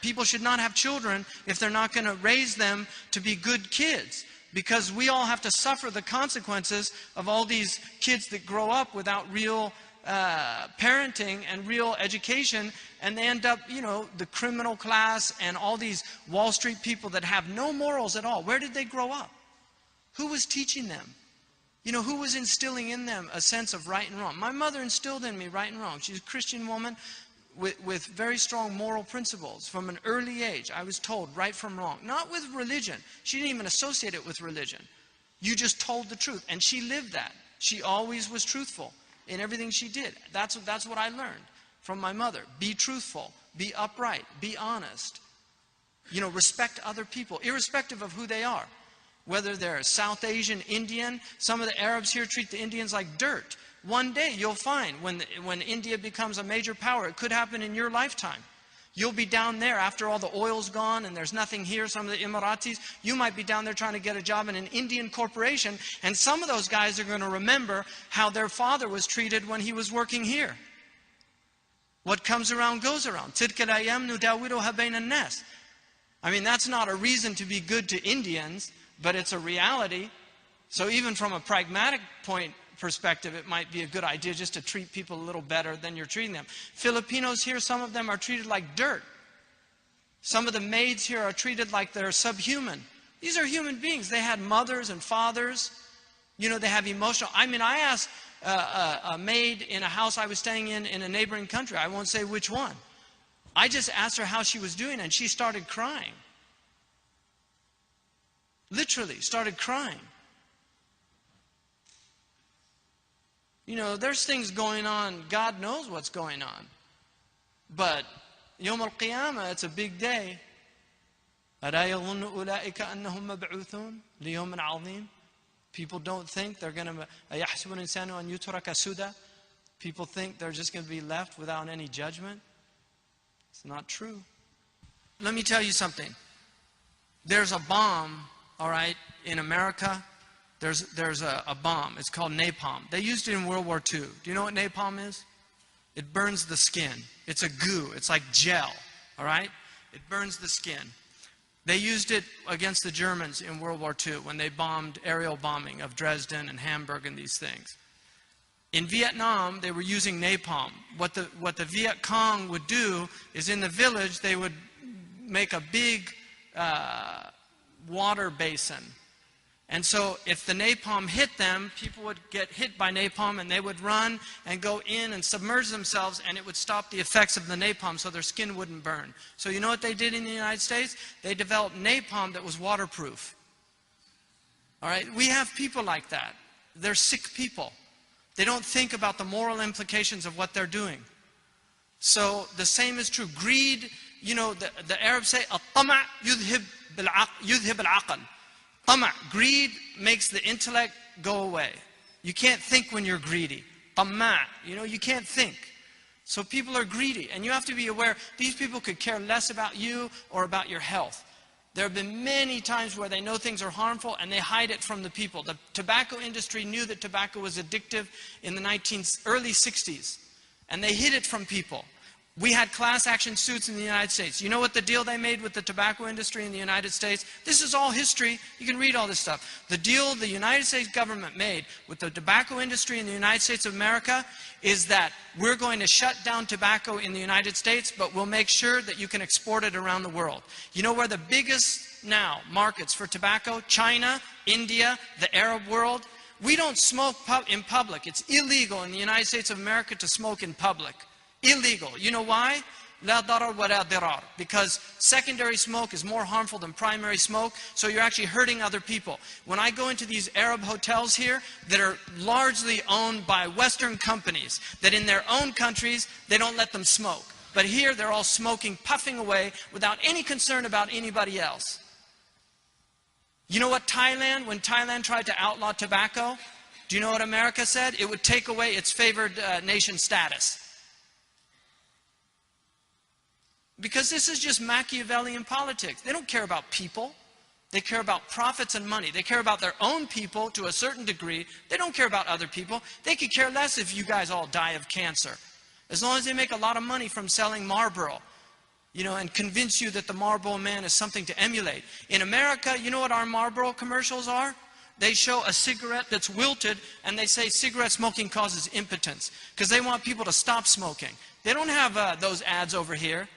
people should not have children if they're not going to raise them to be good kids. Because we all have to suffer the consequences of all these kids that grow up without real parenting and real education, and they end up, you know, the criminal class and all these Wall Street people that have no morals at all. Where did they grow up? Who was teaching them? You know, who was instilling in them a sense of right and wrong? My mother instilled in me right and wrong. She's a Christian woman with very strong moral principles. From an early age, I was told right from wrong. Not with religion. She didn't even associate it with religion. You just told the truth. And she lived that. She always was truthful in everything she did. That's what I learned from my mother. Be truthful. Be upright. Be honest. You know, respect other people, irrespective of who they are. Whether they're South Asian, Indian. Some of the Arabs here treat the Indians like dirt. One day you'll find when India becomes a major power, it could happen in your lifetime. You'll be down there after all the oil's gone and there's nothing here. Some of the Emiratis, you might be down there trying to get a job in an Indian corporation, and some of those guys are going to remember how their father was treated when he was working here. What comes around goes around. تِلْكَ الْأَيَّامُ نُدَاوِلُهَا بَيْنَ النَّاسِ. I mean, that's not a reason to be good to Indians, but it's a reality. So even from a pragmatic perspective, it might be a good idea just to treat people a little better than you're treating them. Filipinos here, some of them are treated like dirt. Some of the maids here are treated like they're subhuman. These are human beings. They had mothers and fathers. You know, they have emotional. I mean, I asked a maid in a house I was staying in a neighboring country. I won't say which one. I just asked her how she was doing, and she started crying. Literally started crying. You know, there's things going on. God knows what's going on. But Yawm al-Qiyamah, it's a big day. أَلَا يَظُنُّ أُولَٰئِكَ أَنَّهُمْ مَبْعُوثُونَ لِيَوْمٍ عَظِيمٍ. People don't think they're going to أَيَحْسَبُ الْإِنسَانُ أَنْ يُتْرَكَ سُدًى. People think they're just going to be left without any judgment. It's not true. Let me tell you something. There's a bomb, all right, in America. There's a bomb. It's called napalm. They used it in World War II. Do you know what napalm is? It burns the skin. It's a goo. It's like gel. All right? It burns the skin. They used it against the Germans in World War II when they bombed, aerial bombing of Dresden and Hamburg and these things. In Vietnam, they were using napalm. What the Viet Cong would do is in the village, they would make a big water basin. And so if the napalm hit them, people would get hit by napalm and they would run and go in and submerge themselves, and it would stop the effects of the napalm so their skin wouldn't burn. So you know what they did in the United States? They developed napalm that was waterproof. All right? We have people like that. They're sick people. They don't think about the moral implications of what they're doing. So the same is true. Greed, you know, the Arabs say, الطمع يذهب العقل. Greed makes the intellect go away. You can't think when you're greedy. You know, you can't think. So people are greedy, and you have to be aware these people could care less about you or about your health. There have been many times where they know things are harmful and they hide it from the people. The tobacco industry knew that tobacco was addictive in the early 60s, and they hid it from people. We had class action suits in the United States. You know what the deal they made with the tobacco industry in the United States? This is all history. You can read all this stuff. The deal the United States government made with the tobacco industry in the United States of America is that we're going to shut down tobacco in the United States, but we'll make sure that you can export it around the world. You know where the biggest now markets for tobacco? China, India, the Arab world. We don't smoke in public. It's illegal in the United States of America to smoke in public. Illegal. You know why? لا ضرر ولا ضرار. Because secondary smoke is more harmful than primary smoke, so you're actually hurting other people. When I go into these Arab hotels here that are largely owned by Western companies, that in their own countries, they don't let them smoke. But here, they're all smoking, puffing away, without any concern about anybody else. You know what Thailand, when Thailand tried to outlaw tobacco, do you know what America said? It would take away its favored nation status. Because this is just Machiavellian politics. They don't care about people. They care about profits and money. They care about their own people to a certain degree. They don't care about other people. They could care less if you guys all die of cancer. As long as they make a lot of money from selling Marlboro. and convince you that the Marlboro Man is something to emulate. In America, you know what our Marlboro commercials are? They show a cigarette that's wilted, and they say cigarette smoking causes impotence, because they want people to stop smoking. They don't have those ads over here.